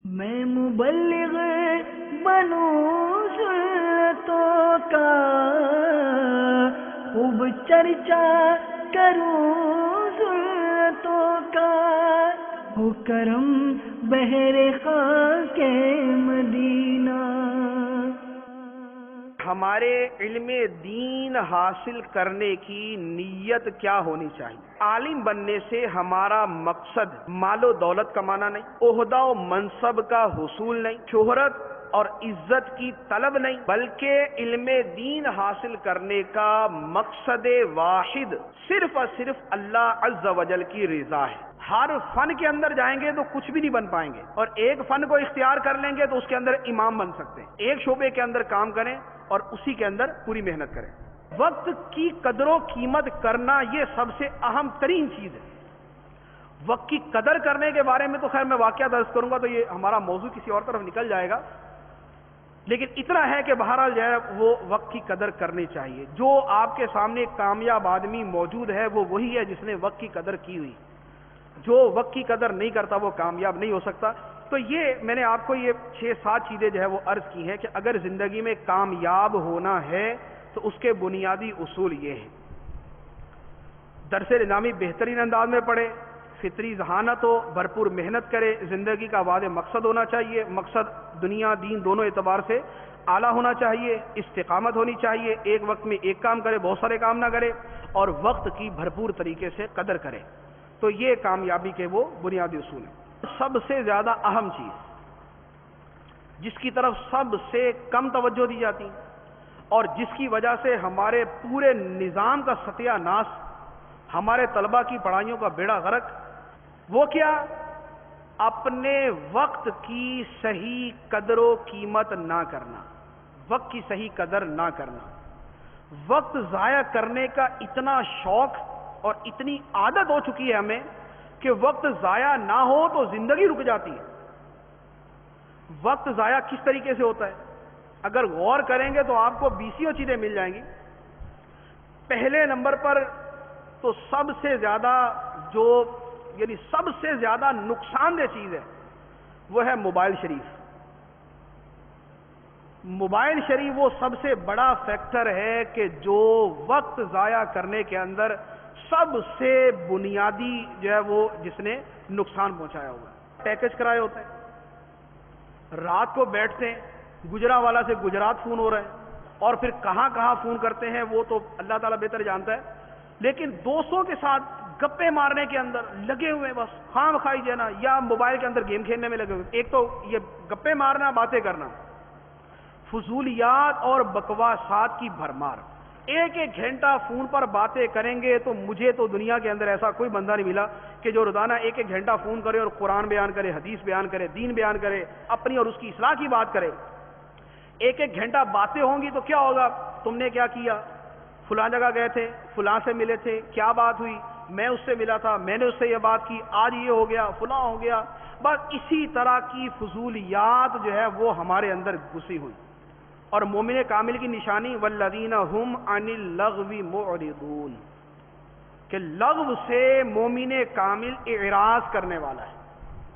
میں مبلغ بنوں سنتوں کا، خوب چرچا کروں سنتوں کا، ہو کرم بہر خاک مدینہ۔ ہمارے علم دین حاصل کرنے کی نیت کیا ہونی چاہیے؟ عالم بننے سے ہمارا مقصد مال و دولت کمانا نہیں، عہدہ و منصب کا حصول نہیں، شہرت اور عزت کی طلب نہیں، بلکہ علم دین حاصل کرنے کا مقصد واحد صرف اور صرف اللہ عز و جل کی رضا ہے۔ ہر فن کے اندر جائیں گے تو کچھ بھی نہیں بن پائیں گے، اور ایک فن کو اختیار کر لیں گے تو اس کے اندر امام بن سکتے ہیں۔ ایک شعبے کے اندر کام کریں اور اسی کے اندر پوری محنت کریں۔ وقت کی قدر و قیمت کرنا یہ سب سے اہم ترین چیز ہے۔ وقت کی قدر کرنے کے بارے میں تو خیر میں واقعہ درج کروں گا تو یہ ہمارا موضوع کسی اور طرف نکل جائے گا، لیکن اتنا ہے کہ بہرحال جو ہے وہ وقت کی قدر کرنی چاہیے۔ جو آپ کے سامنے کامیاب آدمی موجود ہے وہ وہی ہے جس نے وقت کی قدر کی ہوئی۔ جو وقت کی قدر نہیں کرتا وہ کامیاب نہیں ہو سکتا۔ تو یہ میں نے آپ کو یہ 6-7 چیزیں جو ہے وہ عرض کی ہیں کہ اگر زندگی میں کامیاب ہونا ہے تو اس کے بنیادی اصول یہ ہیں۔ درس نظامی بہترین انداز میں پڑھے، فطری ذہانت ہو، بھرپور محنت کرے، زندگی کا واضح مقصد ہونا چاہیے، مقصد دنیا دین دونوں اعتبار سے اعلیٰ ہونا چاہیے، استقامت ہونی چاہیے، ایک وقت میں ایک کام کرے، بہت سارے کام نہ کرے، اور وقت کی بھرپور طریقے سے قدر کرے۔ تو یہ کامیابی کے وہ بنیادی اصول ہیں۔ سب سے زیادہ اہم چیز جس کی طرف سب سے کم توجہ دی جاتی اور جس کی وجہ سے ہمارے پورے نظام کا ستیہ ناش، ہمارے طلبہ کی پڑھائیوں کا بیڑا غرق، وہ کیا؟ اپنے وقت کی صحیح قدر و قیمت نہ کرنا، وقت کی صحیح قدر نہ کرنا۔ وقت ضائع کرنے کا اتنا شوق اور اتنی عادت ہو چکی ہے ہمیں کہ وقت ضائع نہ ہو تو زندگی رک جاتی ہے۔ وقت ضائع کس طریقے سے ہوتا ہے؟ اگر غور کریں گے تو آپ کو 20 چیزیں مل جائیں گی۔ پہلے نمبر پر تو سب سے زیادہ سب سے زیادہ نقصان دہ چیز ہے وہ ہے موبائل شریف۔ موبائل شریف وہ سب سے بڑا فیکٹر ہے کہ جو وقت ضائع کرنے کے اندر سب سے بنیادی جو ہے وہ جس نے نقصان پہنچایا ہوا ہے۔ پیکج کرائے ہوتے ہیں، رات کو بیٹھتے ہیں، گجرانوالہ سے گجرات فون ہو رہے ہیں، اور پھر کہاں کہاں فون کرتے ہیں وہ تو اللہ تعالیٰ بہتر جانتا ہے، لیکن دوستوں کے ساتھ گپے مارنے کے اندر لگے ہوئے، بس خواہ مخواہ جانا، یا موبائل کے اندر گیم کھیلنے میں لگے ہوئے۔ ایک تو یہ گپے مارنا، باتیں کرنا، فضولیات اور بکواسات کی بھرمار۔ ایک ایک گھنٹہ فون پر باتیں کریں گے تو مجھے تو دنیا کے اندر ایسا کوئی بندہ نہیں ملا کہ جو روزانہ ایک ایک گھنٹہ فون کرے اور قرآن بیان کرے، حدیث بیان کرے، دین بیان کرے، اپنی اور اس کی اصلاح کی بات کرے۔ ایک ایک گھنٹہ باتیں ہوں گی تو کیا ہوگا؟ تم نے کیا کیا، فلاں جگہ گئے تھے، فلاں سے ملے تھے، کیا بات ہوئی، میں اس سے ملا تھا، میں نے اس سے یہ بات کی، آج یہ ہو گیا، فلاں ہو گیا۔ بس اسی طرح کی فضولیات جو ہے وہ ہمارے اندر گھسی ہوئی۔ اور مومن کامل کی نشانی والذین هم عن اللغو معرضون، کہ لغو سے مومن کامل اعراض کرنے والا ہے۔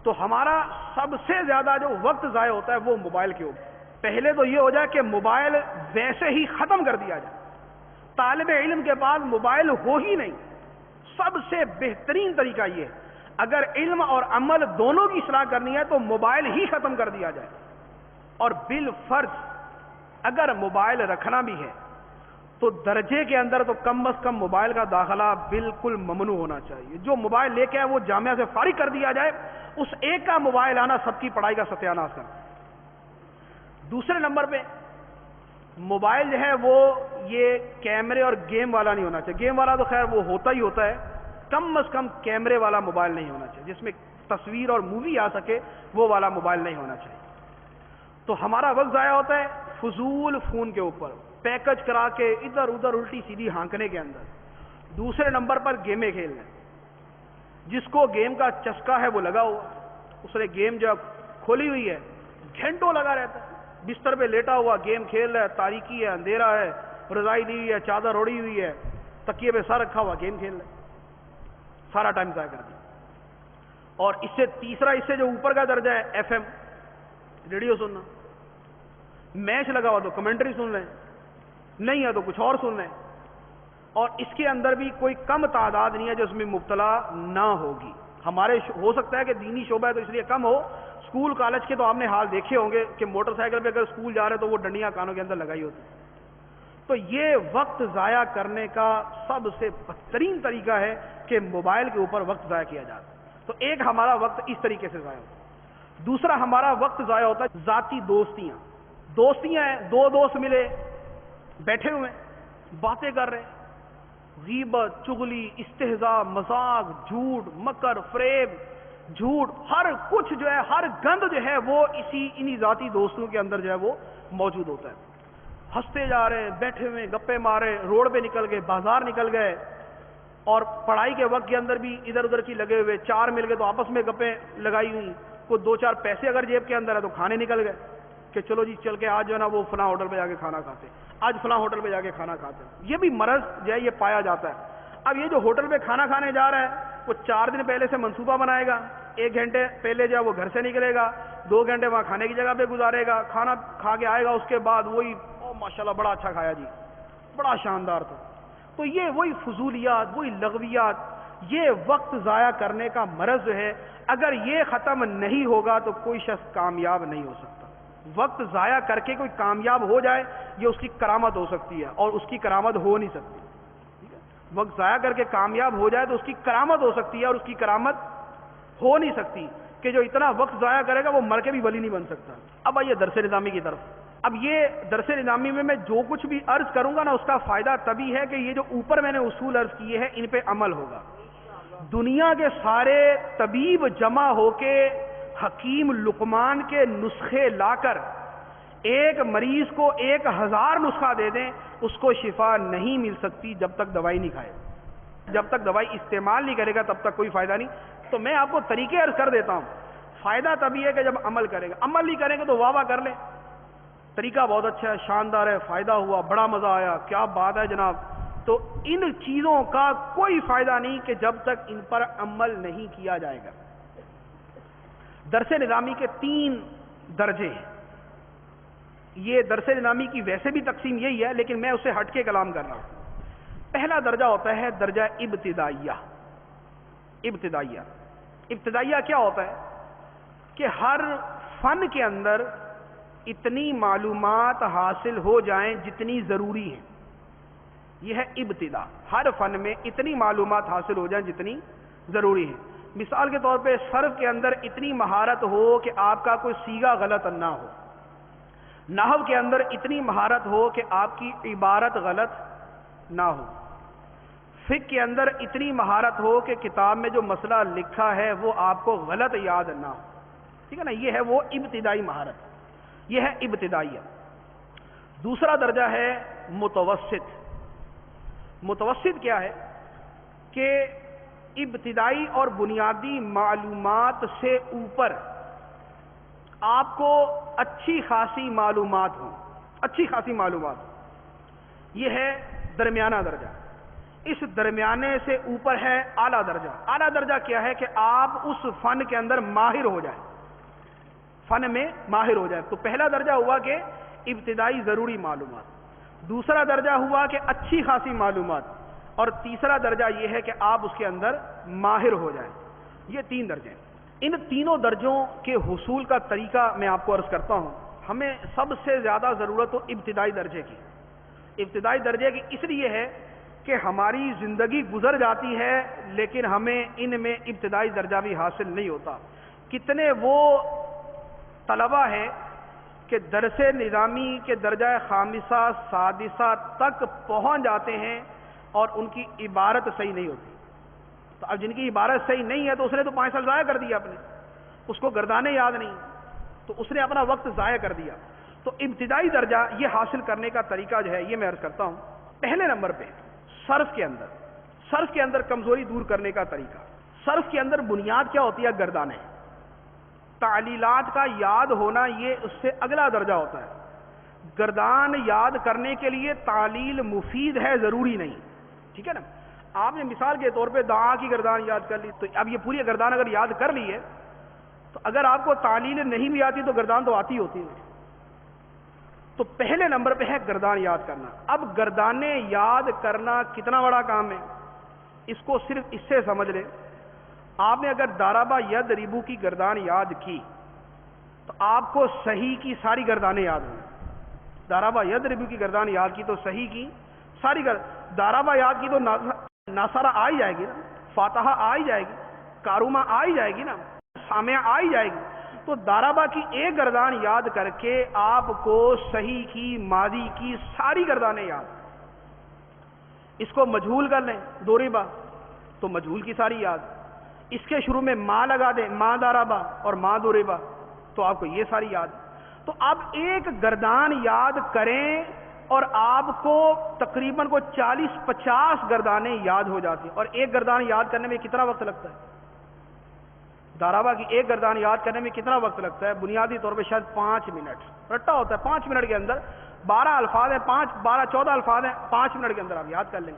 تو ہمارا سب سے زیادہ جو وقت ضائع ہوتا ہے وہ موبائل کے اوپر۔ پہلے تو یہ ہو جائے کہ موبائل ویسے ہی ختم کر دیا جائے، طالب علم کے پاس موبائل ہو ہی نہیں۔ سب سے بہترین طریقہ یہ ہے، اگر علم اور عمل دونوں کی اصلاح کرنی ہے تو موبائل ہی ختم کر دیا جائے، اور بالفرض اگر موبائل رکھنا بھی ہے تو درجے کے اندر تو کم از کم موبائل کا داخلہ بالکل ممنوع ہونا چاہیے۔ جو موبائل لے کے آئے وہ جامعہ سے فارغ کر دیا جائے، اس ایک کا موبائل آنا سب کی پڑھائی کا ستیہ ناش کرنا۔ دوسرے نمبر پہ موبائل جو ہے وہ یہ کیمرے اور گیم والا نہیں ہونا چاہیے۔ گیم والا تو خیر وہ ہوتا ہی ہوتا ہے، کم از کم کیمرے والا موبائل نہیں ہونا چاہیے، جس میں تصویر اور مووی آ سکے وہ والا موبائل نہیں ہونا چاہیے۔ تو ہمارا وقت ضائع ہوتا ہے فضول فون کے اوپر، پیکج کرا کے ادھر ادھر الٹی سیدھی ہانکنے کے اندر۔ دوسرے نمبر پر گیمیں کھیلنا، جس کو گیم کا چسکا ہے وہ لگا ہوا، اس نے گیم جب کھولی ہوئی ہے گھنٹوں لگا رہتا ہے، بستر پہ لیٹا ہوا گیم کھیل رہا ہے، تاریکی ہے، اندھیرا ہے، رضائی دی ہوئی ہے، چادر اوڑی ہوئی ہے، تکیے پہ سر رکھا ہوا گیم کھیل رہا ہے، سارا ٹائم ضائع کر دیا۔ اور اس سے تیسرا، اس سے جو اوپر کا درجہ ہے ایف ایم، ریڈیو سننا, میچ لگا ہوا تو کمنٹری سن رہے ہیں, نہیں ہے تو کچھ اور سن رہے ہیں, اور اس کے اندر بھی کوئی کم تعداد نہیں ہے جو اس میں مبتلا نہ ہوگی. ہمارے ہو سکتا ہے کہ دینی شعبہ ہے تو اس لیے کم ہو, اسکول کالج کے تو آپ نے حال دیکھے ہوں گے کہ موٹر سائیکل پہ اگر اسکول جا رہے تو وہ ڈنڈیاں کانوں کے اندر لگائی ہوتی. تو یہ وقت ضائع کرنے کا سب سے بہترین طریقہ ہے کہ موبائل کے اوپر وقت ضائع کیا جائے. تو ایک ہمارا وقت اس طریقے سے ضائع ہوتا ہے. دوسرا ہمارا وقت ضائع ہوتا ہے ذاتی دوستیاں. دوستیاں ہیں, دو دوست ملے, بیٹھے ہوئے باتیں کر رہے ہیں, غیبت, چغلی, استہزاء, مذاق, جھوٹ, مکر, فریب, جھوٹ, ہر کچھ جو ہے, ہر گند جو ہے وہ انہی ذاتی دوستوں کے اندر جو ہے وہ موجود ہوتا ہے. ہنستے جا رہے ہیں, بیٹھے ہوئے گپے مارے, روڈ پہ نکل گئے, بازار نکل گئے, اور پڑھائی کے وقت کے اندر بھی ادھر ادھر کی لگے ہوئے, چار مل گئے تو آپس میں گپیں لگائی ہوئی, کوئی دو چار پیسے اگر جیب کے اندر ہے تو کھانے نکل گئے کہ چلو جی چل کے آج جو ہے نا وہ فلاں ہوٹل پہ جا کے کھانا کھاتے, آج فلاں ہوٹل پہ جا کے کھانا کھاتے. یہ بھی مرض جو ہے یہ پایا جاتا ہے. اب یہ جو ہوٹل پہ کھانا کھانے جا رہا ہے وہ 4 دن پہلے سے منصوبہ بنائے گا, 1 گھنٹے پہلے جو ہے وہ گھر سے نکلے گا, 2 گھنٹے وہاں کھانے کی جگہ پہ گزارے گا, کھانا کھا کے آئے گا, اس کے بعد وہی ماشاءاللہ بڑا اچھا کھایا جی, بڑا شاندار تھا. تو یہ وہی فضولیات, وہی لغویات, یہ وقت ضائع کرنے کا مرض جو ہے اگر یہ ختم نہیں ہوگا تو کوئی شخص کامیاب نہیں ہو سکتا. وقت ضائع کر کے کوئی کامیاب ہو جائے یہ اس کی کرامت ہو سکتی ہے, اور اس کی کرامت ہو نہیں سکتی. وقت ضائع کر کے کامیاب ہو جائے تو اس کی کرامت ہو سکتی ہے, اور اس کی کرامت ہو نہیں سکتی کہ جو اتنا وقت ضائع کرے گا وہ مر کے بھی ولی نہیں بن سکتا. اب آئیے درس نظامی کی طرف. اب یہ درس نظامی میں جو کچھ بھی عرض کروں گا نا اس کا فائدہ تبھی ہے کہ یہ جو اوپر میں نے اصول عرض کیے ہیں ان پہ عمل ہوگا. دنیا کے سارے طبیب جمع ہو کے حکیم لقمان کے نسخے لا کر ایک مریض کو 1000 نسخہ دے دیں, اس کو شفا نہیں مل سکتی جب تک دوائی نہیں کھائے. جب تک دوائی استعمال نہیں کرے گا تب تک کوئی فائدہ نہیں. تو میں آپ کو طریقے عرض کر دیتا ہوں. فائدہ تبھی ہے کہ جب عمل کرے گا. عمل نہیں کریں گے تو واہ واہ کر لیں, طریقہ بہت اچھا ہے, شاندار ہے, فائدہ ہوا, بڑا مزہ آیا, کیا بات ہے جناب. تو ان چیزوں کا کوئی فائدہ نہیں کہ جب تک ان پر عمل نہیں کیا جائے گا. درس نظامی کے 3 درجے ہیں. یہ درس نظامی کی ویسے بھی تقسیم یہی ہے لیکن میں اسے ہٹ کے کلام کر رہا ہوں. پہلا درجہ ہوتا ہے درجہ ابتدائیہ. ابتدائیہ ابتدائیہ کیا ہوتا ہے کہ ہر فن کے اندر اتنی معلومات حاصل ہو جائیں جتنی ضروری ہیں. یہ ہے ابتدا. ہر فن میں اتنی معلومات حاصل ہو جائیں جتنی ضروری ہیں. مثال کے طور پہ صرف کے اندر اتنی مہارت ہو کہ آپ کا کوئی صیغہ غلط نہ ہو. نحو کے اندر اتنی مہارت ہو کہ آپ کی عبارت غلط نہ ہو. فقہ کے اندر اتنی مہارت ہو کہ کتاب میں جو مسئلہ لکھا ہے وہ آپ کو غلط یاد نہ ہو. ٹھیک ہے نا, یہ ہے وہ ابتدائی مہارت, یہ ہے ابتدائیہ. دوسرا درجہ ہے متوسط. متوسط کیا ہے کہ ابتدائی اور بنیادی معلومات سے اوپر آپ کو اچھی خاصی معلومات ہوں, اچھی خاصی معلومات ہوں. یہ ہے درمیانہ درجہ. اس درمیانے سے اوپر ہے اعلیٰ درجہ. اعلیٰ درجہ کیا ہے کہ آپ اس فن کے اندر ماہر ہو جائیں, فن میں ماہر ہو جائے. تو پہلا درجہ ہوا کہ ابتدائی ضروری معلومات, دوسرا درجہ ہوا کہ اچھی خاصی معلومات, اور تیسرا درجہ یہ ہے کہ آپ اس کے اندر ماہر ہو جائیں. یہ 3 درجے ہیں. ان تینوں درجوں کے حصول کا طریقہ میں آپ کو عرض کرتا ہوں. ہمیں سب سے زیادہ ضرورت ہو ابتدائی درجے کی. ابتدائی درجے کی اس لیے ہے کہ ہماری زندگی گزر جاتی ہے لیکن ہمیں ان میں ابتدائی درجہ بھی حاصل نہیں ہوتا. کتنے وہ طلبہ ہیں کہ درس نظامی کے درجہ خامسہ سادسہ تک پہنچ جاتے ہیں اور ان کی عبارت صحیح نہیں ہوتی. تو اب جن کی عبارت صحیح نہیں ہے تو اس نے تو 5 سال ضائع کر دیا اپنے, اس کو گردانے یاد نہیں تو اس نے اپنا وقت ضائع کر دیا. تو ابتدائی درجہ یہ حاصل کرنے کا طریقہ جو ہے یہ میں عرض کرتا ہوں. پہلے نمبر پہ صرف کے اندر کمزوری دور کرنے کا طریقہ. صرف کے اندر بنیاد کیا ہوتی ہے؟ گردانے. تعلیلات کا یاد ہونا یہ اس سے اگلا درجہ ہوتا ہے. گردان یاد کرنے کے لیے تعلیل مفید ہے, ضروری نہیں. ٹھیک ہے نا. آپ نے مثال کے طور پہ دعا کی گردان یاد کر لی, تو اب یہ پوری گردان اگر یاد کر لی ہے تو اگر آپ کو تعلیل نہیں بھی آتی تو گردان تو آتی ہوتی ہے. تو پہلے نمبر پہ ہے گردان یاد کرنا. اب گردانے یاد کرنا کتنا بڑا کام ہے، اس کو صرف اس سے سمجھ لیں. آپ نے اگر دارابا ید ریبو کی گردان یاد کی تو آپ کو صحیح کی ساری گردانیں یاد ہوں. دارابا ید ریبو کی گردان یاد کی تو صحیح کی ساری دارابا یاد کی تو ناصرہ آ ہی جائے گی نا، فاتحہ آ ہی جائے گی، کاروما آ ہی جائے گی نا، سامعہ آ ہی جائے گی. تو دارابا کی ایک گردان یاد کر کے آپ کو صحیح کی ماضی کی ساری گردانیں یاد. اس کو مجہول کر لیں دوریبا تو مجہول کی ساری یاد. اس کے شروع میں ماں لگا دیں، ماں دارابا اور ماں دوریبا، تو آپ کو یہ ساری یاد. تو اب ایک گردان یاد کریں اور آپ کو تقریباً کو 40-50 گردانیں یاد ہو جاتی ہیں. اور ایک گردان یاد کرنے میں کتنا وقت لگتا ہے؟ دارابا کی ایک گردان یاد کرنے میں کتنا وقت لگتا ہے؟ بنیادی طور پہ شاید 5 منٹ رٹا ہوتا ہے. 5 منٹ کے اندر 12 الفاظ ہیں، 14 الفاظ ہیں، 5 منٹ کے اندر آپ یاد کر لیں.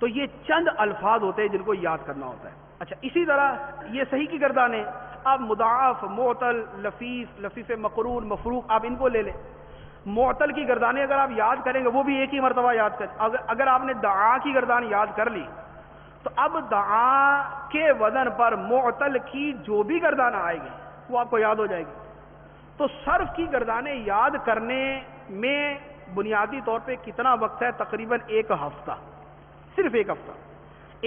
تو یہ چند الفاظ ہوتے ہیں جن کو یاد کرنا ہوتا ہے. اچھا، اسی طرح یہ صحیح کی گردانیں. اب مضاعف، معطل، لفیف، لفیف مقرون، مفروق، آپ ان کو لے لیں. معطل کی گردانیں اگر آپ یاد کریں گے وہ بھی ایک ہی مرتبہ یاد کریں. اگر آپ نے دعا کی گردان یاد کر لی تو اب دعا کے وزن پر معطل کی جو بھی گردان آئے گی وہ آپ کو یاد ہو جائے گی. تو صرف کی گردانیں یاد کرنے میں بنیادی طور پہ کتنا وقت ہے؟ تقریباً 1 ہفتہ، صرف 1 ہفتہ.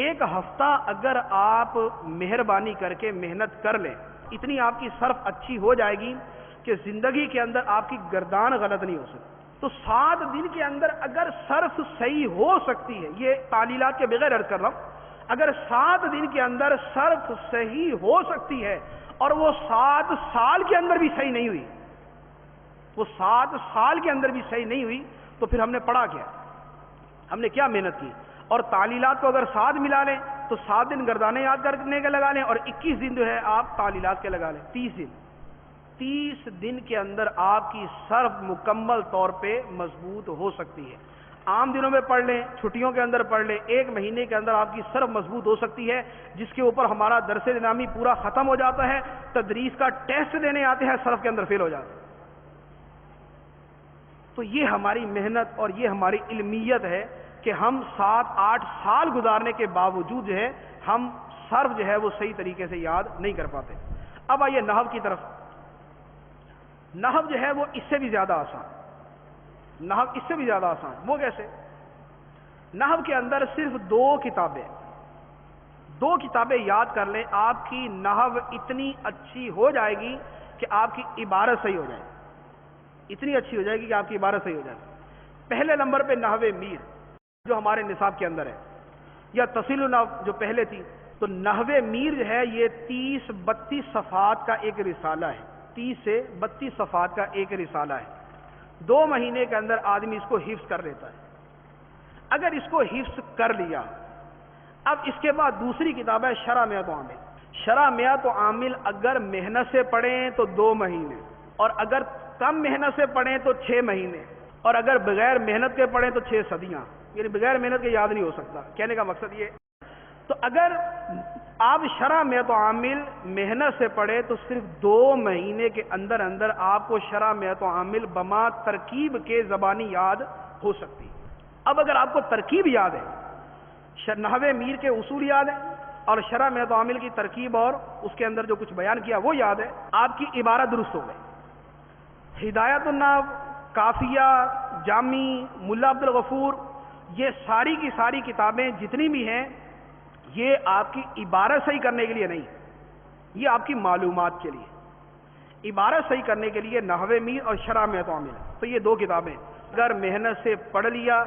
1 ہفتہ اگر آپ مہربانی کر کے محنت کر لیں، اتنی آپ کی صرف اچھی ہو جائے گی کہ زندگی کے اندر آپ کی گردان غلط نہیں ہو سکتی. تو 7 دن کے اندر اگر صرف صحیح ہو سکتی ہے، یہ تعلیلات کے بغیر عرض کر رہا ہوں، اگر 7 دن کے اندر صرف صحیح ہو سکتی ہے اور وہ 7 سال کے اندر بھی صحیح نہیں ہوئی، وہ 7 سال کے اندر بھی صحیح نہیں ہوئی، تو پھر ہم نے پڑھا کیا؟ ہم نے کیا محنت کی؟ اور تعلیلات کو اگر 7 ملا لیں تو 7 دن گردانے یاد کرنے کے لگا لیں اور 21 دن جو ہے آپ تعلیلات کے لگا لیں. 30 دن کے اندر آپ کی صرف مکمل طور پہ مضبوط ہو سکتی ہے. عام دنوں میں پڑھ لیں، چھٹیوں کے اندر پڑھ لیں، 1 مہینے کے اندر آپ کی صرف مضبوط ہو سکتی ہے، جس کے اوپر ہمارا درس نظامی پورا ختم ہو جاتا ہے. تدریس کا ٹیسٹ دینے آتے ہیں، صرف کے اندر فیل ہو جاتے ہیں. تو یہ ہماری محنت اور یہ ہماری علمیت ہے کہ ہم 7-8 سال گزارنے کے باوجود جو ہے ہم صرف جو ہے وہ صحیح طریقے سے یاد نہیں کر پاتے. اب آئیے نحو کی طرف. نحو جو ہے وہ اس سے بھی زیادہ آسان، نحو اس سے بھی زیادہ آسان. وہ کیسے؟ نحو کے اندر صرف 2 کتابیں یاد کر لیں، آپ کی نحو اتنی اچھی ہو جائے گی کہ آپ کی عبارت صحیح ہو جائے گی. اتنی اچھی ہو جائے گی کہ آپ کی عبارت صحیح ہو جائے گی. پہلے نمبر پہ نحو میر جو ہمارے نصاب کے اندر ہے، یا تفصیل النحو جو پہلے تھی. تو نحو میر جو ہے یہ 30-32 صفحات کا ایک رسالہ ہے. 30 سے 32 صفحات کا ایک رسالہ ہے. 2 مہینے کے اندر آدمی اس کو حفظ کر لیتا ہے. اگر اس کو حفظ کر لیا، اب اس کے بعد دوسری کتاب ہے شرح میات و عامل. شرح میات و عامل اگر محنت سے پڑھیں تو 2 مہینے، اور اگر کم محنت سے پڑھیں تو 6 مہینے، اور اگر بغیر محنت کے پڑھیں تو 6 صدیاں. یعنی بغیر محنت کے یاد نہیں ہو سکتا. کہنے کا مقصد یہ. تو اگر آپ شرح میات و عامل محنت سے پڑھیں تو صرف 2 مہینے کے اندر اندر آپ کو شرح میات و عامل بما ترکیب کے زبانی یاد ہو سکتی. اب اگر آپ کو ترکیب یاد ہے، نحو میر کے اصول یاد ہے، اور شرح میات و عامل کی ترکیب اور اس کے اندر جو کچھ بیان کیا وہ یاد ہے، آپ کی عبارت درست ہو گئی. ہدایت النحو، کافیہ، جامی، ملا عبد الغفور، یہ ساری کی ساری کتابیں جتنی بھی ہیں یہ آپ کی عبارت صحیح کرنے کے لیے نہیں، یہ آپ کی معلومات کے لیے. عبارت صحیح کرنے کے لیے نحو میر اور شرح میات و عامل. تو یہ 2 کتابیں اگر محنت سے پڑھ لیا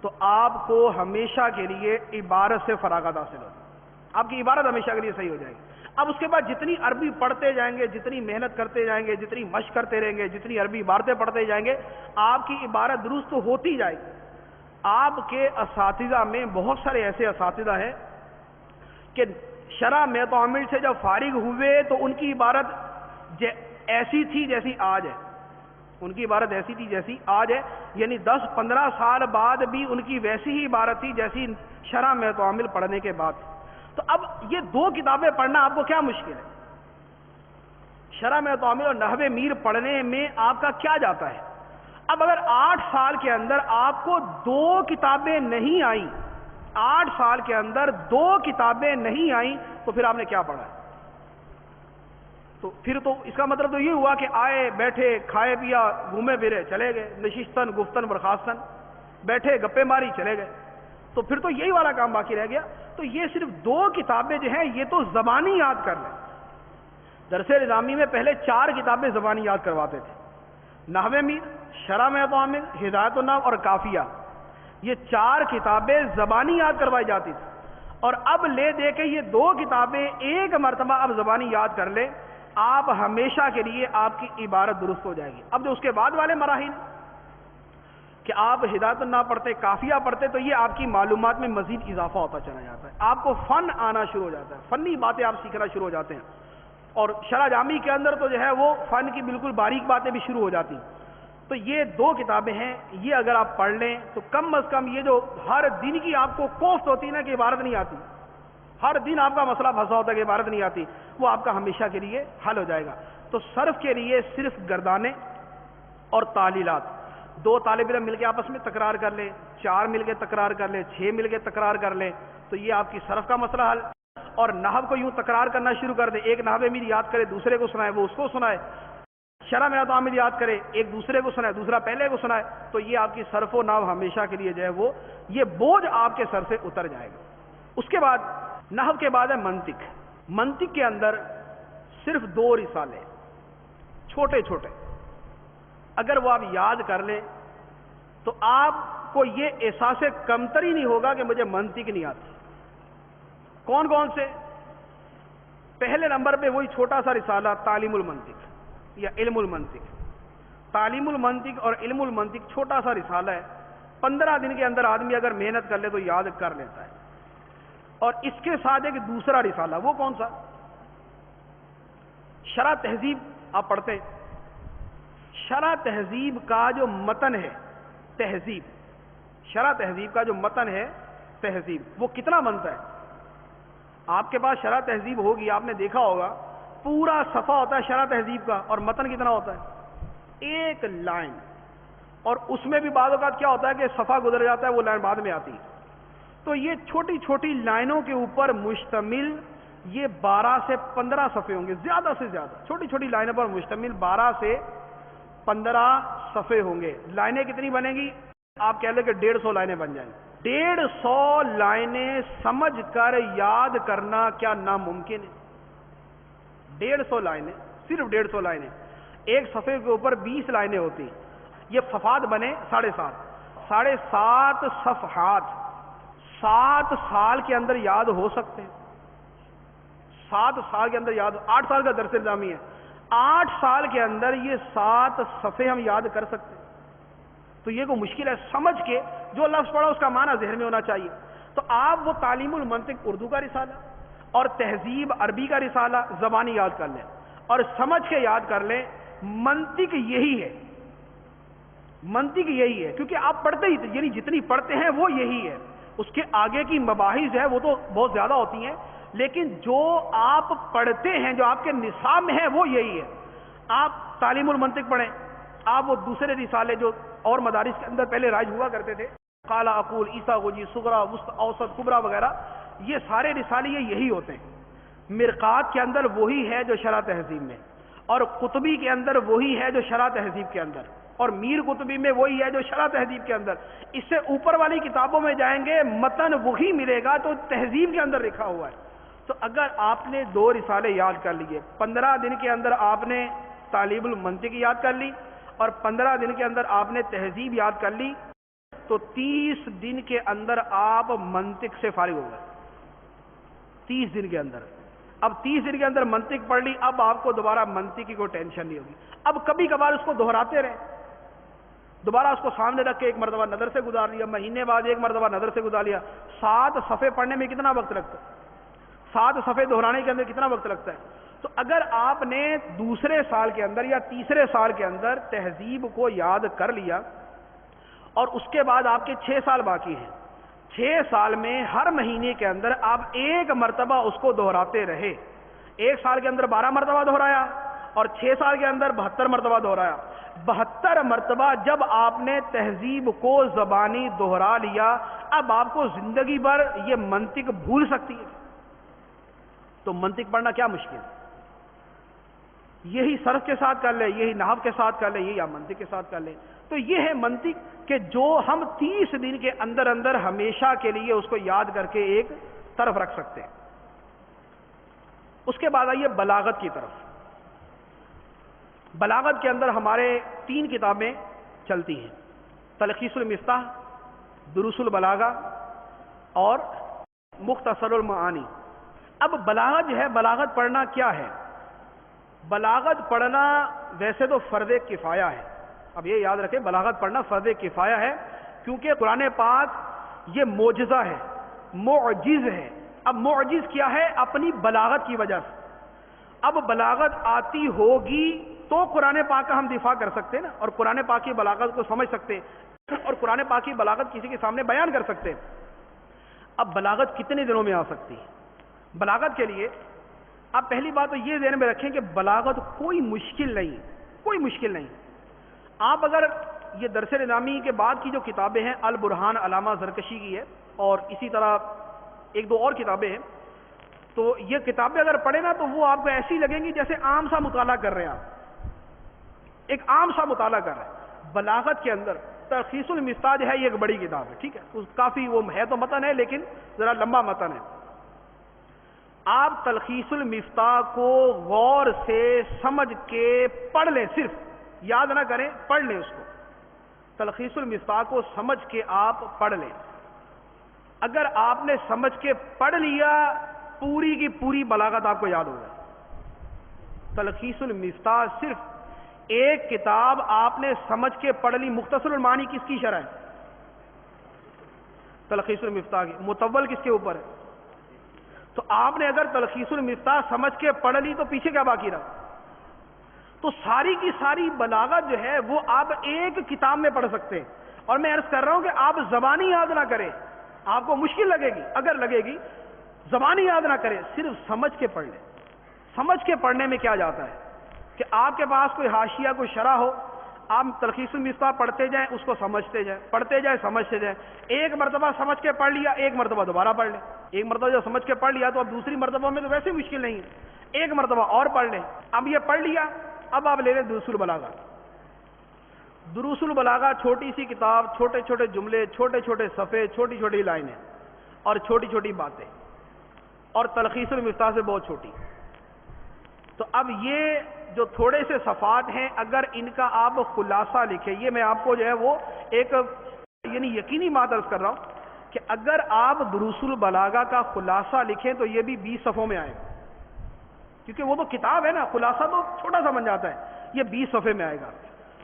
تو آپ کو ہمیشہ کے لیے عبارت سے فراغت حاصل ہوگی. آپ کی عبارت ہمیشہ کے لیے صحیح ہو جائے گی. اب اس کے بعد جتنی عربی پڑھتے جائیں گے، جتنی محنت کرتے جائیں گے، جتنی مشق کرتے رہیں گے، جتنی عربی عبارتیں پڑھتے جائیں گے، آپ کی عبارت درست تو ہوتی جائے گی. آپ کے اساتذہ میں بہت سارے ایسے اساتذہ ہیں کہ شرح میات و عامل سے جب فارغ ہوئے تو ان کی عبارت ایسی تھی جیسی آج ہے. ان کی عبارت ایسی تھی جیسی آج ہے، یعنی 10-15 سال بعد بھی ان کی ویسی ہی عبارت تھی جیسی شرح میات و عامل پڑھنے کے بعد. تو اب یہ 2 کتابیں پڑھنا آپ کو کیا مشکل ہے؟ شرح میں تعامل اور نحو میر پڑھنے میں آپ کا کیا جاتا ہے؟ اب اگر 8 سال کے اندر آپ کو 2 کتابیں نہیں آئیں، 8 سال کے اندر 2 کتابیں نہیں آئیں، تو پھر آپ نے کیا پڑھا ہے؟ تو پھر تو اس کا مطلب تو یہ ہوا کہ آئے بیٹھے کھائے پیا گھومے پھرے چلے گئے، نشستن گفتن برخاستن، بیٹھے گپے ماری چلے گئے، تو پھر تو یہی والا کام باقی رہ گیا۔ تو یہ صرف 2 کتابیں جو ہیں یہ تو زبانی یاد کر لیں۔ درس نظامی میں پہلے 4 کتابیں زبانی یاد کرواتے تھے، نحو میر، شرح میں تعامل، ہدایت النحو اور کافیہ، یہ 4 کتابیں زبانی یاد کروائی جاتی تھی، اور اب لے دے کے یہ 2 کتابیں ایک مرتبہ اب زبانی یاد کر لیں، آپ ہمیشہ کے لیے آپ کی عبارت درست ہو جائے گی۔ اب جو اس کے بعد والے مراحل کہ آپ ہدایت النحو پڑھتے، کافیہ پڑھتے، تو یہ آپ کی معلومات میں مزید اضافہ ہوتا چلا جاتا ہے، آپ کو فن آنا شروع ہو جاتا ہے، فنی باتیں آپ سیکھنا شروع ہو جاتے ہیں، اور شرح جامی کے اندر تو جو ہے وہ فن کی بالکل باریک باتیں بھی شروع ہو جاتی ہیں۔ تو یہ 2 کتابیں ہیں، یہ اگر آپ پڑھ لیں تو کم از کم یہ جو ہر دن کی آپ کو کوفت ہوتی ہے نا کہ عبارت نہیں آتی، ہر دن آپ کا مسئلہ پھنسا ہوتا ہے کہ عبارت نہیں آتی، وہ آپ کا ہمیشہ کے لیے حل ہو جائے گا۔ تو صرف کے لیے صرف گردانے اور تعلیلات، 2 طالب علم مل کے آپس میں تکرار کر لیں، 4 مل کے تکرار کر لیں، 6 مل کے تکرار کر لیں، تو یہ آپ کی صرف کا مسئلہ حل۔ اور نحو کو یوں تکرار کرنا شروع کر دیں، ایک نحو میر یاد کرے دوسرے کو سنائے، وہ اس کو سنائے، شرح میں تعامل یاد کرے، ایک دوسرے کو سنائے دوسرا پہلے کو سنائے، تو یہ آپ کی صرف و نحو ہمیشہ کے لیے جو ہے وہ یہ بوجھ آپ کے سر سے اتر جائے گا۔ اس کے بعد نحو کے بعد ہے منطق۔ منطق کے اندر صرف 2 رسالے چھوٹے چھوٹے، اگر وہ آپ یاد کر لیں تو آپ کو یہ احساس کمتری نہیں ہوگا کہ مجھے منطق نہیں آتی۔ کون کون سے؟ پہلے نمبر پہ وہی چھوٹا سا رسالہ تعلیم المنطق یا علم المنطق۔ تعلیم المنطق اور علم المنطق چھوٹا سا رسالہ ہے، 15 دن کے اندر آدمی اگر محنت کر لے تو یاد کر لیتا ہے۔ اور اس کے ساتھ ایک دوسرا رسالہ، وہ کون سا؟ شرح تہذیب آپ پڑھتے ہیں، شرح تہذیب کا جو متن ہے تہذیب، شرح تہذیب کا جو متن ہے تہذیب، وہ کتنا بنتا ہے؟ آپ کے پاس شرح تہذیب ہوگی، آپ نے دیکھا ہوگا پورا صفحہ ہوتا ہے شرح تہذیب کا، اور متن کتنا ہوتا ہے؟ 1 لائن، اور اس میں بھی بعض اوقات کیا ہوتا ہے کہ صفحہ گزر جاتا ہے، وہ لائن بعد میں آتی ہے۔ تو یہ چھوٹی چھوٹی لائنوں کے اوپر مشتمل یہ 12 سے 15 صفحے ہوں گے، زیادہ سے زیادہ چھوٹی چھوٹی لائنوں پر مشتمل 12 سے 15 صفحے ہوں گے۔ لائنیں کتنی بنیں گی؟ آپ کہہ لیں کہ 150 لائنیں بن جائیں گی۔ 150 لائنیں سمجھ کر یاد کرنا کیا ناممکن ہے؟ 150 لائنیں، صرف 150 لائنیں، ایک صفحے کے اوپر 20 لائنیں ہوتی، یہ صفحات بنے 7.5 صفحات 7 سال کے اندر یاد ہو سکتے ہیں، 7 سال کے اندر یاد، 8 سال کا درس نظامی ہے، 8 سال کے اندر یہ 7 صفحے ہم یاد کر سکتے ہیں؟ تو یہ کوئی مشکل ہے؟ سمجھ کے جو لفظ پڑھا اس کا معنی ذہن میں ہونا چاہیے۔ تو آپ وہ تعلیم المنطق اردو کا رسالہ اور تہذیب عربی کا رسالہ زبانی یاد کر لیں، اور سمجھ کے یاد کر لیں۔ منطق یہی ہے، منطق یہی ہے، کیونکہ آپ پڑھتے ہی یعنی جتنی پڑھتے ہیں وہ یہی ہے، اس کے آگے کی مباحث ہے وہ تو بہت زیادہ ہوتی ہیں، لیکن جو آپ پڑھتے ہیں جو آپ کے نصاب میں ہے وہ یہی ہے۔ آپ تعلیم المنطق پڑھیں، آپ وہ دوسرے رسالے جو اور مدارس کے اندر پہلے رائج ہوا کرتے تھے، قال اقول، عیسیٰ غوجی، صغرا، وسط، اوسط، کبرا وغیرہ، یہ سارے رسالے یہی ہوتے ہیں۔ مرقات کے اندر وہی ہے جو شرح تہذیب میں، اور قطبی کے اندر وہی ہے جو شرح تہذیب کے اندر، اور میر قطبی میں وہی ہے جو شرح تہذیب کے اندر۔ اس سے اوپر والی کتابوں میں جائیں گے متن وہی ملے گا تو تہذیب کے اندر لکھا ہوا ہے۔ تو اگر آپ نے 2 رسالے یاد کر لیے، 15 دن کے اندر آپ نے تعلیم المنطق یاد کر لی، اور 15 دن کے اندر آپ نے تہذیب یاد کر لی، تو 30 دن کے اندر آپ منطق سے فارغ ہو گئے۔ 30 دن کے اندر، اب 30 دن کے اندر منطق پڑھ لی، اب آپ کو دوبارہ منطق کی کوئی ٹینشن نہیں ہوگی۔ اب کبھی کبھار اس کو دہراتے رہیں، دوبارہ اس کو سامنے رکھ کے ایک مرتبہ نظر سے گزار لیا، مہینے بعد ایک مرتبہ نظر سے گزار لیا۔ 7 صفحے پڑھنے میں کتنا وقت لگتا ہے؟ 7 صفحے دہرانے کے اندر کتنا وقت لگتا ہے؟ تو اگر آپ نے دوسرے سال کے اندر یا تیسرے سال کے اندر تہذیب کو یاد کر لیا، اور اس کے بعد آپ کے 6 سال باقی ہیں، 6 سال میں ہر مہینے کے اندر آپ ایک مرتبہ اس کو دہراتے رہے، 1 سال کے اندر 12 مرتبہ دہرایا، اور 6 سال کے اندر 72 مرتبہ دہرایا. 72 مرتبہ جب آپ نے تہذیب کو زبانی دہرا لیا، اب آپ کو زندگی بھر یہ منطق بھول سکتی ہے؟ تو منطق پڑھنا کیا مشکل ہے؟ یہی صرف کے ساتھ کر لے، یہی نحو کے ساتھ کر لے، یہی آپ منطق کے ساتھ کر لیں. تو یہ ہے منطق کہ جو ہم 30 دن کے اندر اندر ہمیشہ کے لیے اس کو یاد کر کے ایک طرف رکھ سکتے ہیں. اس کے بعد آئیے بلاغت کی طرف. بلاغت کے اندر ہمارے 3 کتابیں چلتی ہیں: تلخیص المفتاح، دروس البلاغہ اور مختصر المعانی. اب بلاغت جو ہے، بلاغت پڑھنا کیا ہے؟ بلاغت پڑھنا ویسے تو فرض کفایہ ہے. اب یہ یاد رکھیں، بلاغت پڑھنا فرض کفایہ ہے، کیونکہ قرآن پاک یہ معجزہ ہے، معجز ہے. اب معجز کیا ہے؟ اپنی بلاغت کی وجہ سے. اب بلاغت آتی ہوگی تو قرآن پاک کا ہم دفاع کر سکتے ہیں نا، اور قرآن پاک کی بلاغت کو سمجھ سکتے ہیں، اور قرآن پاک کی بلاغت کسی کے سامنے بیان کر سکتے ہیں. اب بلاغت کتنے دنوں میں آ سکتی ہے؟ بلاغت کے لیے آپ پہلی بات تو یہ ذہن میں رکھیں کہ بلاغت کوئی مشکل نہیں، کوئی مشکل نہیں. آپ اگر یہ درس نظامی کے بعد کی جو کتابیں ہیں، البرہان علامہ زرکشی کی ہے، اور اسی طرح 1-2 اور کتابیں ہیں، تو یہ کتابیں اگر پڑھیں نا تو وہ آپ کو ایسی لگیں گی جیسے عام سا مطالعہ کر رہے ہیں. آپ ایک عام سا مطالعہ کر رہے ہیں. بلاغت کے اندر تلخیص المفتاح جو ہے، یہ ایک بڑی کتاب ہے، ٹھیک ہے، کافی وہ ہے تو متن ہے لیکن ذرا لمبا متن ہے. آپ تلخیص المفتاح کو غور سے سمجھ کے پڑھ لیں، صرف یاد نہ کریں، پڑھ لیں اس کو. تلخیص المفتاح کو سمجھ کے آپ پڑھ لیں. اگر آپ نے سمجھ کے پڑھ لیا، پوری کی پوری بلاغت آپ کو یاد ہو گئی. تلخیص المفتاح صرف ایک کتاب آپ نے سمجھ کے پڑھ لی. مختصر المعانی کس کی شرح ہے؟ تلخیص المفتاح کی. مطول کس کے اوپر ہے؟ تو آپ نے اگر تلخیص المفتاح سمجھ کے پڑھ لی تو پیچھے کیا باقی رہا؟ تو ساری کی ساری بلاغت جو ہے وہ آپ ایک کتاب میں پڑھ سکتے ہیں. اور میں عرض کر رہا ہوں کہ آپ زبانی یاد نہ کریں، آپ کو مشکل لگے گی، اگر لگے گی زبانی یاد نہ کریں، صرف سمجھ کے پڑھ لیں. سمجھ کے پڑھنے میں کیا جاتا ہے کہ آپ کے پاس کوئی حاشیہ، کوئی شرح ہو، آپ تلخیص المفتاح پڑھتے جائیں، اس کو سمجھتے جائیں، پڑھتے جائیں، سمجھتے جائیں. ایک مرتبہ سمجھ کے پڑھ لیا، ایک مرتبہ دوبارہ پڑھ لیں. ایک مرتبہ جو سمجھ کے پڑھ لیا تو اب دوسری مرتبہ میں تو ویسے مشکل نہیں ہے، ایک مرتبہ اور پڑھ لیں. اب یہ پڑھ لیا، اب آپ لے لیں دروس البلاغہ. دروس البلاغہ چھوٹی سی کتاب، چھوٹے چھوٹے جملے، چھوٹے چھوٹے صفحے، چھوٹی چھوٹی لائنیں اور چھوٹی چھوٹی باتیں، اور تلخیص المفتاح سے بہت چھوٹی. تو اب یہ جو تھوڑے سے صفحات ہیں، اگر ان کا آپ خلاصہ لکھیں، یہ میں آپ کو جو ہے وہ ایک یعنی یقینی بات عرض کر رہا ہوں کہ اگر آپ دروس البلاغہ کا خلاصہ لکھیں تو یہ بھی 20 صفحوں میں آئے گا، کیونکہ وہ تو کتاب ہے نا، خلاصہ تو چھوٹا سا بن جاتا ہے. یہ 20 صفحے میں آئے گا.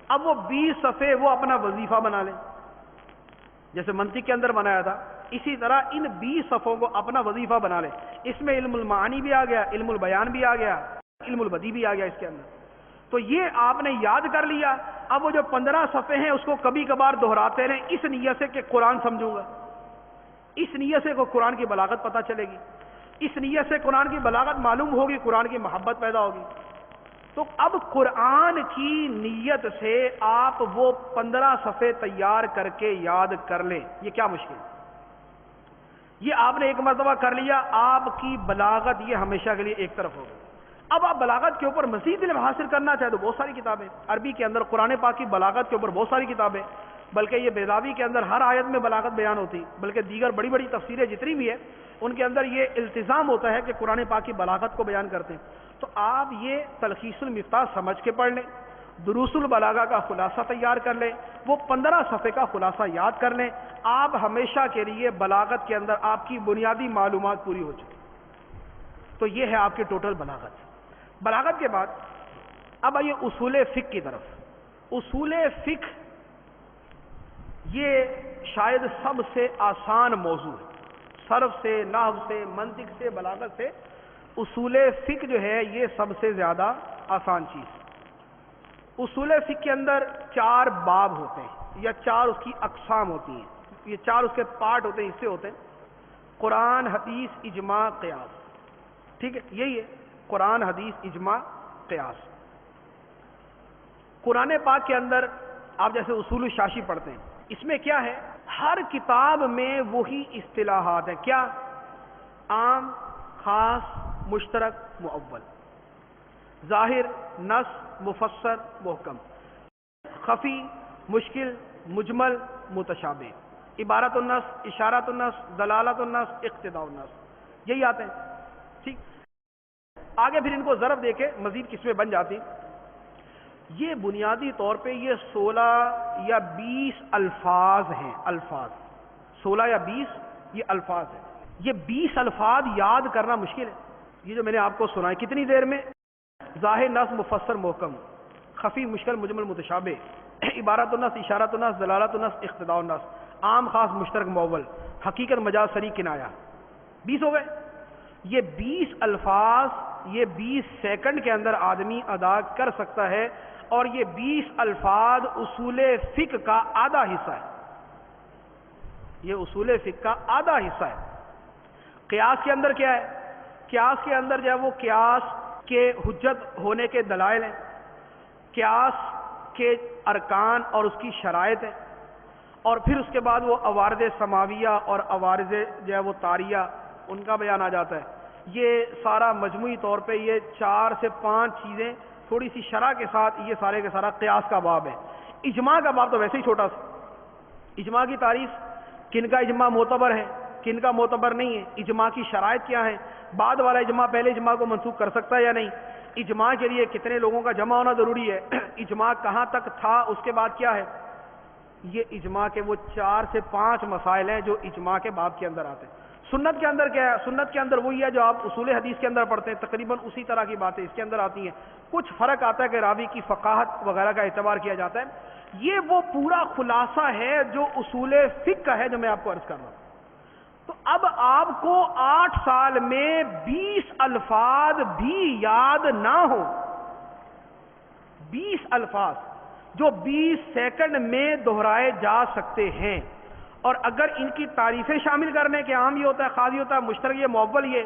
اب وہ 20 صفحے وہ اپنا وظیفہ بنا لیں، جیسے منطق کے اندر بنایا تھا، اسی طرح ان 20 صفحوں کو اپنا وظیفہ بنا لیں. اس میں علم المعانی بھی آ گیا، علم البیان بھی آ گیا، علم البدیع بھی آ گیا اس کے اندر. تو یہ آپ نے یاد کر لیا. اب وہ جو 15 صفحے ہیں اس کو کبھی کبھار دہراتے رہیں، اس نیت سے کہ قرآن سمجھوں گا، اس نیت سے کو قرآن کی بلاغت پتہ چلے گی، اس نیت سے قرآن کی بلاغت معلوم ہوگی، قرآن کی محبت پیدا ہوگی. تو اب قرآن کی نیت سے آپ وہ 15 صفحے تیار کر کے یاد کر لیں. یہ کیا مشکل ہے؟ یہ آپ نے ایک مرتبہ کر لیا، آپ کی بلاغت یہ ہمیشہ کے لیے ایک طرف ہوگی. اب آپ بلاغت کے اوپر مزید علم حاصل کرنا چاہے تو بہت ساری کتابیں، عربی کے اندر قرآن پاک کی بلاغت کے اوپر بہت ساری کتابیں، بلکہ یہ بیضاوی کے اندر ہر آیت میں بلاغت بیان ہوتی، بلکہ دیگر بڑی بڑی تفسیریں جتنی بھی ہیں ان کے اندر یہ التزام ہوتا ہے کہ قرآن پاک کی بلاغت کو بیان کرتے ہیں. تو آپ یہ تلخیص المفتاح سمجھ کے پڑھ لیں، دروس البلاغہ کا خلاصہ تیار کر لیں، وہ 15 صفحے کا خلاصہ یاد کر لیں. آپ ہمیشہ کے لیے بلاغت کے اندر آپ کی بنیادی معلومات پوری ہو چکی. تو یہ ہے آپ کی ٹوٹل بلاغت. بلاغت کے بعد اب آئیے اصول فقہ کی طرف. اصول فقہ یہ شاید سب سے آسان موضوع ہے، صرف سے، نحو سے، منطق سے، بلاغت سے اصول فقہ جو ہے یہ سب سے زیادہ آسان چیز. اصول فقہ کے اندر 4 باب ہوتے ہیں یا 4 اس کی اقسام ہوتی ہیں. یہ 4 اس کے پارٹ ہوتے ہیں، حصے ہوتے ہیں: قرآن، حدیث، اجماع، قیاس. ٹھیک ہے، یہی ہے قرآن، حدیث، اجماع، قیاس. قرآن پاک کے اندر آپ جیسے اصول الشاشی پڑھتے ہیں، اس میں کیا ہے؟ ہر کتاب میں وہی اصطلاحات ہیں، کیا؟ عام، خاص، مشترک، مؤول، ظاہر، نص، مفسر، محکم، خفی، مشکل، مجمل، متشابہ، عبارت النص، اشارت النص، دلالت النص، اقتضاء النص، یہی آتے ہیں. ٹھیک، آگے پھر ان کو ضرب دے کے مزید قسمیں بن جاتی. یہ بنیادی طور پہ یہ 16 یا 20 الفاظ ہیں. الفاظ 16 یا 20 یہ الفاظ ہیں. یہ 20 الفاظ یاد کرنا مشکل ہے. یہ جو میں نے آپ کو سنا ہے کتنی دیر میں؟ ظاہر، نص، مفسر، محکم، خفی، مشکل، مجمل، متشابہ، عبارت النص، اشارت النص، دلالت النص، اقتضاء النص، عام، خاص، مشترک، مؤول، حقیقت، مجاز، صریح، کنایہ. 20 ہو گئے. یہ 20 الفاظ یہ 20 سیکنڈ کے اندر آدمی ادا کر سکتا ہے، اور یہ 20 الفاظ اصول فقہ کا آدھا حصہ ہے. یہ اصول فقہ کا آدھا حصہ ہے. قیاس کے اندر کیا ہے؟ قیاس کے اندر جو ہے وہ قیاس کے حجت ہونے کے دلائل ہیں، قیاس کے ارکان اور اس کی شرائط ہیں، اور پھر اس کے بعد وہ عوارض سماویہ اور عوارض جو ہے وہ طاریہ ان کا بیان آ جاتا ہے. یہ سارا مجموعی طور پہ یہ 4 سے 5 چیزیں تھوڑی سی شرح کے ساتھ یہ سارے کے سارا قیاس کا باب ہے. اجماع کا باب تو ویسے ہی چھوٹا سا. اجماع کی تعریف، کن کا اجماع معتبر ہے، کن کا معتبر نہیں ہے، اجماع کی شرائط کیا ہیں، بعد والا اجماع پہلے اجماع کو منسوخ کر سکتا ہے یا نہیں، اجماع کے لیے کتنے لوگوں کا جمع ہونا ضروری ہے، اجماع کہاں تک تھا، اس کے بعد کیا ہے. یہ اجماع کے وہ 4 سے 5 مسائل ہیں جو اجماع کے باب کے اندر آتے ہیں. سنت کے اندر کیا ہے؟ سنت کے اندر وہی ہے جو آپ اصول حدیث کے اندر پڑھتے ہیں، تقریباً اسی طرح کی باتیں اس کے اندر آتی ہیں. کچھ فرق آتا ہے کہ راوی کی فقاہت وغیرہ کا اعتبار کیا جاتا ہے. یہ وہ پورا خلاصہ ہے جو اصول فقہ کا ہے جو میں آپ کو عرض کر رہا ہوں. تو اب آپ کو 8 سال میں 20 الفاظ بھی یاد نہ ہو، 20 الفاظ جو 20 سیکنڈ میں دہرائے جا سکتے ہیں، اور اگر ان کی تعریفیں شامل کرنے کے عام یہ ہوتا ہے، خاص یہ ہوتا ہے، مشترک یہ، مؤول یہ،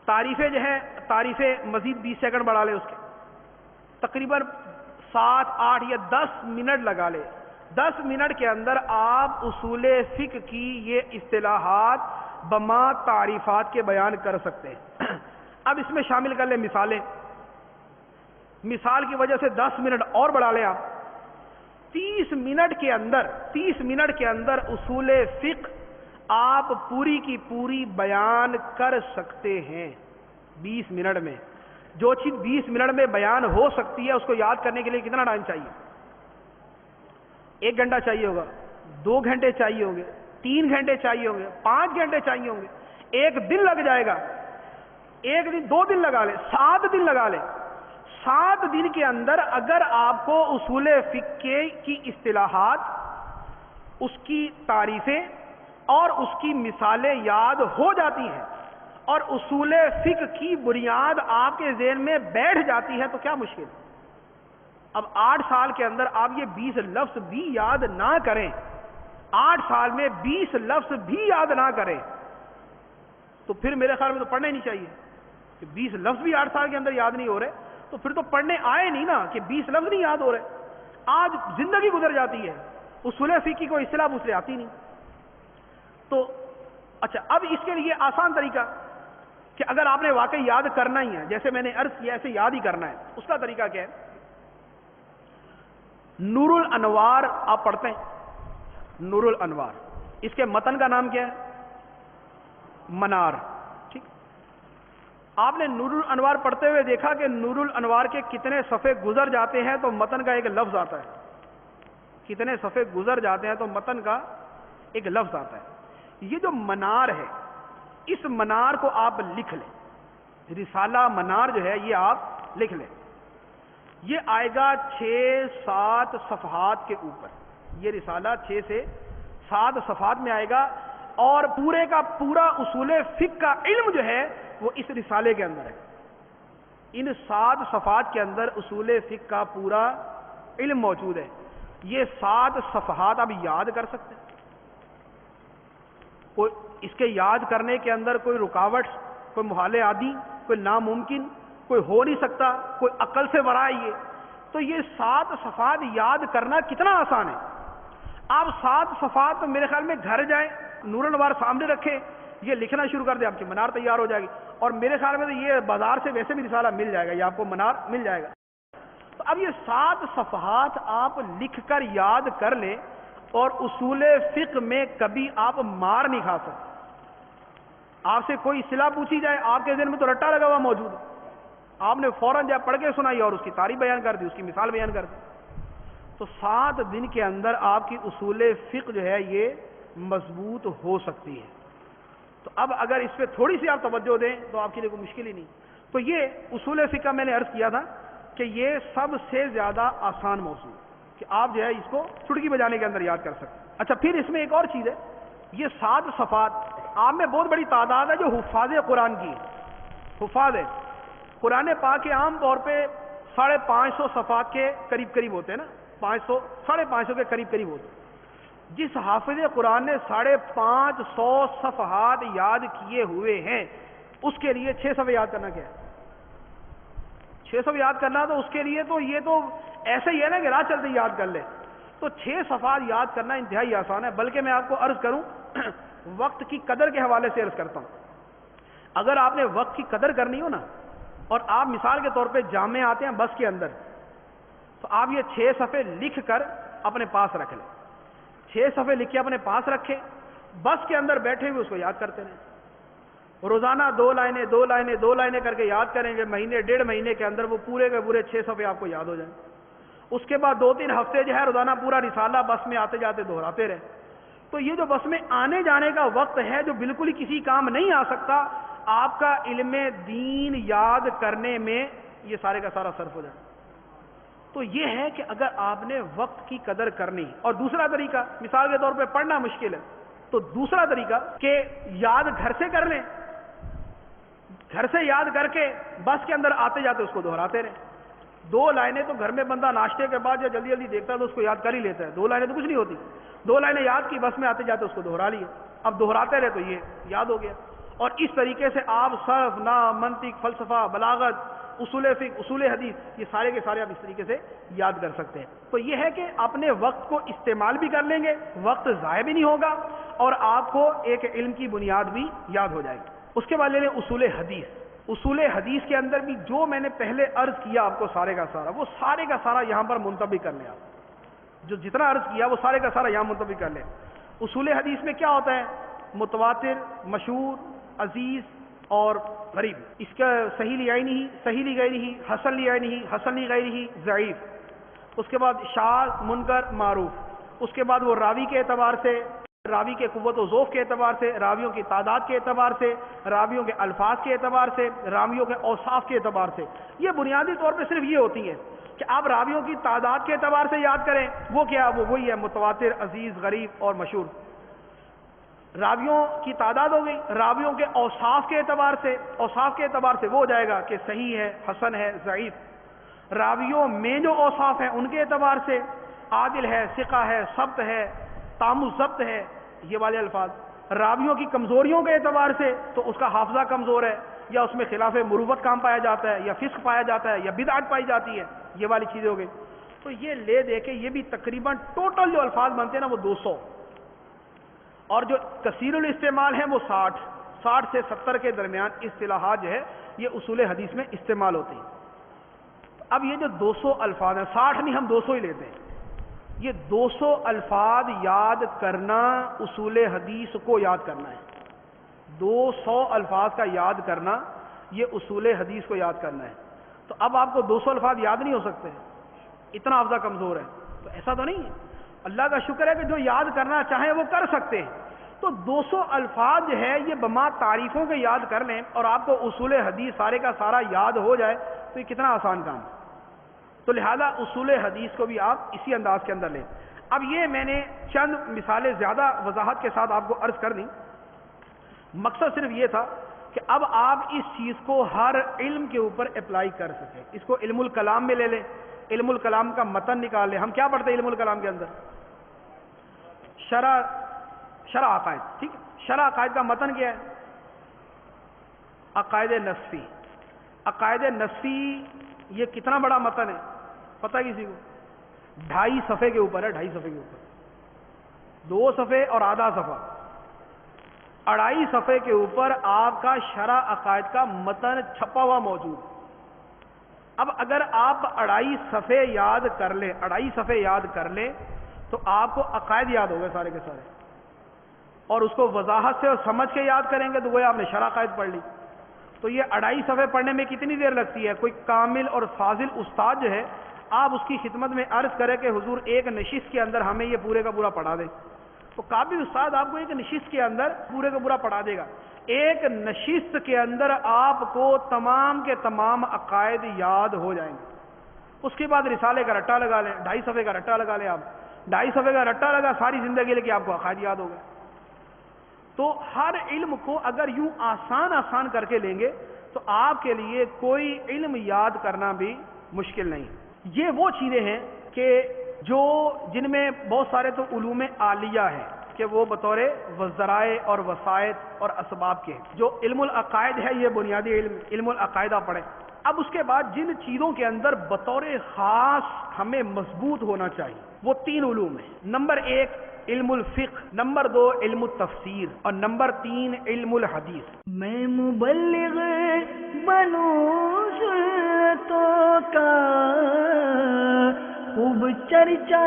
تعریفیں جو ہے تعریفیں مزید 20 سیکنڈ بڑھا لے، اس کے تقریباً 7، 8 یا 10 منٹ لگا لے. 10 منٹ کے اندر آپ اصول فقہ کی یہ اصطلاحات بما تعریفات کے بیان کر سکتے ہیں. اب اس میں شامل کر لیں مثالیں. مثال کی وجہ سے 10 منٹ اور بڑھا لیں آپ. 30 منٹ کے اندر اصول فقہ آپ پوری کی پوری بیان کر سکتے ہیں. 20 منٹ میں جو چیز 20 منٹ میں بیان ہو سکتی ہے اس کو یاد کرنے کے لیے کتنا ٹائم چاہیے؟ 1 گھنٹہ چاہیے ہوگا، 2 گھنٹے چاہیے ہوں گے، 3 گھنٹے چاہیے ہوں گے، 5 گھنٹے چاہیے ہوں گے، 1 دن لگ جائے گا. 1 دن، 2 دن لگا لے، 7 دن لگا لے. 7 دن کے اندر اگر آپ کو اصول فقہ کی اصطلاحات، اس کی تعریفیں اور اس کی مثالیں یاد ہو جاتی ہیں، اور اصول فقہ کی بنیاد آپ کے ذہن میں بیٹھ جاتی ہے، تو کیا مشکل ہے؟ اب 8 سال کے اندر آپ یہ 20 لفظ بھی یاد نہ کریں، 8 سال میں 20 لفظ بھی یاد نہ کریں، تو پھر میرے خیال میں تو پڑھنا ہی نہیں چاہیے. کہ 20 لفظ بھی 8 سال کے اندر یاد نہیں ہو رہے تو پھر تو پڑھنے آئے نہیں نا، کہ 20 لفظ نہیں یاد ہو رہے. آج زندگی گزر جاتی ہے، اصول فقہ کی کوئی اصطلاح مسئلے آتی نہیں. تو اچھا، اب اس کے لیے آسان طریقہ کہ اگر آپ نے واقعی یاد کرنا ہی ہے، جیسے میں نے عرض کیا ایسے یاد ہی کرنا ہے، اس کا طریقہ کیا ہے؟ نور الانوار آپ پڑھتے ہیں، نور الانوار، اس کے متن کا نام کیا ہے؟ منار. ٹھیک، آپ نے نور الانوار پڑھتے ہوئے دیکھا کہ نور الانوار کے کتنے صفحے گزر جاتے ہیں تو متن کا ایک لفظ آتا ہے. کتنے صفحے گزر جاتے ہیں تو متن کا ایک لفظ آتا ہے. یہ جو منار ہے، اس منار کو آپ لکھ لیں. رسالہ منار جو ہے یہ آپ لکھ لیں. یہ آئے گا 6-7 صفحات کے اوپر. یہ رسالہ 6 سے 7 صفحات میں آئے گا، اور پورے کا پورا اصول فقہ کا علم جو ہے وہ اس رسالے کے اندر ہے. ان 7 صفحات کے اندر اصول فقہ کا پورا علم موجود ہے. یہ 7 صفحات آپ یاد کر سکتے ہیں. کوئی اس کے یاد کرنے کے اندر کوئی رکاوٹ، کوئی محال عادی، کوئی ناممکن، کوئی ہو نہیں سکتا، کوئی عقل سے ورائے. یہ تو یہ 7 صفحات یاد کرنا کتنا آسان ہے. آپ 7 صفحات میرے خیال میں گھر جائیں, نور الانوار سامنے رکھیں, یہ لکھنا شروع کر دیں, آپ کی منار تیار ہو جائے گی. اور میرے خیال میں تو یہ بازار سے ویسے بھی رسالہ مل جائے گا, یہ آپ کو منار مل جائے گا. تو اب یہ 7 صفحات آپ لکھ کر یاد کر لیں, اور اصول فقہ میں کبھی آپ مار نہیں کھا سکتے. آپ سے کوئی اصطلاح پوچھی جائے, آپ کے ذہن میں تو رٹا لگا ہوا موجود ہے, آپ نے فوراً جب پڑھ کے سنائی اور اس کی تعریف بیان کر دی, اس کی مثال بیان کر دی. تو 7 دن کے اندر آپ کی اصول فقہ جو ہے یہ مضبوط ہو سکتی ہے. تو اب اگر اس پہ تھوڑی سی آپ توجہ دیں تو آپ کے لیے کوئی مشکل ہی نہیں. تو یہ اصول فقہ میں نے عرض کیا تھا کہ یہ سب سے زیادہ آسان موضوع کہ آپ جو ہے اس کو چٹکی بجانے کے اندر یاد کر سکتے. اچھا, پھر اس میں ایک اور چیز ہے, یہ 7 صفحات آپ میں بہت بڑی تعداد ہے جو حفاظ قرآن کی حفاظ ہے. قرآن پاک کے عام طور پہ 550 صفحات کے قریب قریب ہوتے ہیں نا, 500 550 کے قریب قریب ہوتے ہیں. جس حافظ قرآن نے 550 صفحات یاد کیے ہوئے ہیں, اس کے لیے 6 صفحے یاد کرنا کیا ہے؟ 600 یاد کرنا تو اس کے لیے تو یہ تو ایسے ہی ہے نا کہ راہ چلتے یاد کر لے. تو 6 صفحات یاد کرنا انتہائی آسان ہے. بلکہ میں آپ کو عرض کروں, وقت کی قدر کے حوالے سے عرض کرتا ہوں. اگر آپ نے وقت کی قدر کرنی ہو نا, اور آپ مثال کے طور پہ جامع آتے ہیں بس کے اندر, تو آپ یہ 6 صفحے لکھ کر اپنے پاس رکھ لیں. 6 صفحے لکھ کے اپنے پاس رکھیں, بس کے اندر بیٹھے ہوئے اس کو یاد کرتے رہیں. روزانہ 2 لائنیں 2 لائنیں 2 لائنیں کر کے یاد کریں گے, مہینے 1.5 مہینے کے اندر وہ پورے کے پورے 6 صفحے آپ کو یاد ہو جائیں. اس کے بعد 2-3 ہفتے جو ہے روزانہ پورا رسالہ بس میں آتے جاتے دہراتے رہیں. تو یہ جو بس میں آنے جانے کا وقت ہے جو بالکل ہی کسی کام نہیں آ سکتا, آپ کا علم دین یاد کرنے میں یہ سارے کا سارا صرف ہو جائے. تو یہ ہے کہ اگر آپ نے وقت کی قدر کرنی. اور دوسرا طریقہ, مثال کے طور پہ پڑھنا مشکل ہے تو دوسرا طریقہ کہ یاد گھر سے کر لیں, گھر سے یاد کر کے بس کے اندر آتے جاتے اس کو دہراتے رہیں. 2 لائنیں تو گھر میں بندہ ناشتے کے بعد یا جلدی جلدی دیکھتا ہے تو اس کو یاد کر ہی لیتا ہے. 2 لائنیں تو کچھ نہیں ہوتی. 2 لائنیں یاد کی, بس میں آتے جاتے اس کو دہرا لیے, اب دہراتے رہے تو یہ یاد ہو گیا. اور اس طریقے سے آپ صرف, نحو, منطق, فلسفہ, بلاغت, اصول فقہ, اصول حدیث, یہ سارے کے سارے آپ اس طریقے سے یاد کر سکتے ہیں. تو یہ ہے کہ اپنے وقت کو استعمال بھی کر لیں گے, وقت ضائع بھی نہیں ہوگا, اور آپ کو ایک علم کی بنیاد بھی یاد ہو جائے گی. اس کے بعد لے لیں اصول حدیث. اصول حدیث کے اندر بھی جو میں نے پہلے عرض کیا آپ کو سارے کا سارا, وہ سارے کا سارا یہاں پر منتبہ کر لیں. آپ جو جتنا عرض کیا وہ سارے کا سارا یہاں منتبہ کر لیں. اصول حدیث میں کیا ہوتا ہے؟ متواتر, مشہور, عزیز اور غریب. اس کا صحیح لعینہ, صحیح لغیرہ, حسن لعینہ, حسن لغیرہ, ضعیف. اس کے بعد شاذ, منکر, معروف. اس کے بعد وہ راوی کے اعتبار سے, راوی کے قوت و ذوف کے اعتبار سے, راویوں کی تعداد کے اعتبار سے, راویوں کے الفاظ کے اعتبار سے, راویوں کے اوصاف کے اعتبار سے. یہ بنیادی طور پہ صرف یہ ہوتی ہیں کہ آپ راویوں کی تعداد کے اعتبار سے یاد کریں. وہ کیا, وہ وہی ہے متواتر, عزیز, غریب اور مشہور. راویوں کی تعداد ہو گئی. راویوں کے اوصاف کے اعتبار سے, اوصاف کے اعتبار سے وہ ہو جائے گا کہ صحیح ہے, حسن ہے, ضعیف. راویوں میں جو اوصاف ہیں ان کے اعتبار سے عادل ہے, ثقہ ہے, ثبت ہے, تام الضبط ہے, یہ والے الفاظ. راویوں کی کمزوریوں کے اعتبار سے تو اس کا حافظہ کمزور ہے, یا اس میں خلاف مروت کام پایا جاتا ہے, یا فسق پایا جاتا ہے, یا بدعت پائی جاتی ہے, یہ والی چیزیں ہو گئی. تو یہ لے دے کے یہ بھی تقریباً ٹوٹل جو الفاظ بنتے ہیں نا وہ 200, اور جو کثیر الاستعمال ہیں وہ 60 سے 70 کے درمیان اصطلاحات جو ہے یہ اصول حدیث میں استعمال ہوتی ہیں. اب یہ جو 200 الفاظ ہیں, 60 نہیں ہم 200 ہی لیتے ہیں. یہ 200 الفاظ یاد کرنا اصول حدیث کو یاد کرنا ہے. 200 الفاظ کا یاد کرنا یہ اصول حدیث کو یاد کرنا ہے. تو اب آپ کو 200 الفاظ یاد نہیں ہو سکتے, اتنا حافظہ کمزور ہے. تو ایسا تو نہیں ہے. اللہ کا شکر ہے کہ جو یاد کرنا چاہیں وہ کر سکتے ہیں. تو 200 الفاظ جو ہے یہ بما تعریفوں کے یاد کر لیں اور آپ کو اصول حدیث سارے کا سارا یاد ہو جائے تو یہ کتنا آسان کام ہے. تو لہذا اصول حدیث کو بھی آپ اسی انداز کے اندر لیں. اب یہ میں نے چند مثالیں زیادہ وضاحت کے ساتھ آپ کو عرض کر دیں. مقصد صرف یہ تھا کہ اب آپ اس چیز کو ہر علم کے اوپر اپلائی کر سکیں. اس کو علم الکلام میں لے لیں, علم الکلام کا متن نکال لیں. ہم کیا پڑھتے ہیں علم الکلام کے اندر؟ شرح عقائد. ٹھیک ہے, شرح عقائد کا متن کیا ہے؟ عقائد نصفی. عقائد نصفی یہ کتنا بڑا متن ہے, پتہ کسی کو؟ 2.5 صفحے کے اوپر ہے، 2.5 صفحے کے اوپر، 2 صفحے اور آدھا صفحہ، 2.5 صفحے کے اوپر آپ کا شرح عقائد کا متن چھپا ہوا موجود ہے۔ اب اگر آپ 2.5 صفحے یاد کر لیں، 2.5 صفحے یاد کر لیں تو آپ کو عقائد یاد ہو گئے سارے کے سارے، اور اس کو وضاحت سے اور سمجھ کے یاد کریں گے تو وہ آپ نے شرح عقائد پڑھ لی۔ تو یہ 2.5 صفحے پڑھنے میں کتنی دیر لگتی ہے؟ کوئی کامل اور فاضل استاد جو ہے، آپ اس کی خدمت میں عرض کریں کہ حضور ایک نشست کے اندر ہمیں یہ پورے کا پورا پڑھا دیں، تو قابل استاد آپ کو ایک نشست کے اندر پورے کا پورا پڑھا دے گا۔ ایک نشست کے اندر آپ کو تمام کے تمام عقائد یاد ہو جائیں گے۔ اس کے بعد رسالے کا رٹا لگا لیں، 2.5 صفحے کا رٹا لگا لیں، آپ 2.5 صفحے کا رٹا لگا، ساری زندگی لے کے آپ کو عقائد یاد ہو گئے۔ تو ہر علم کو اگر یوں آسان آسان کر کے لیں گے تو آپ کے لیے کوئی علم یاد کرنا بھی مشکل نہیں۔ یہ وہ چیزیں ہیں کہ جن میں بہت سارے تو علوم عالیہ ہیں کہ وہ بطور ذرائع اور وسائط اور اسباب کے ہیں۔ جو علم العقائد ہے یہ بنیادی علم العقائد آپ پڑھیں۔ اب اس کے بعد جن چیزوں کے اندر بطور خاص ہمیں مضبوط ہونا چاہیے وہ 3 علوم ہیں۔ نمبر 1 علم الفقہ، نمبر 2 علم التفسیر، اور نمبر 3 علم الحدیث۔ میں مبلغ بنوں سنتوں کا، خوب چرچا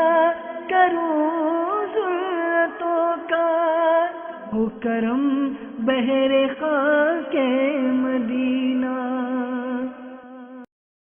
کروں سنتوں کا، ہو کرم بہر خاک مدینہ۔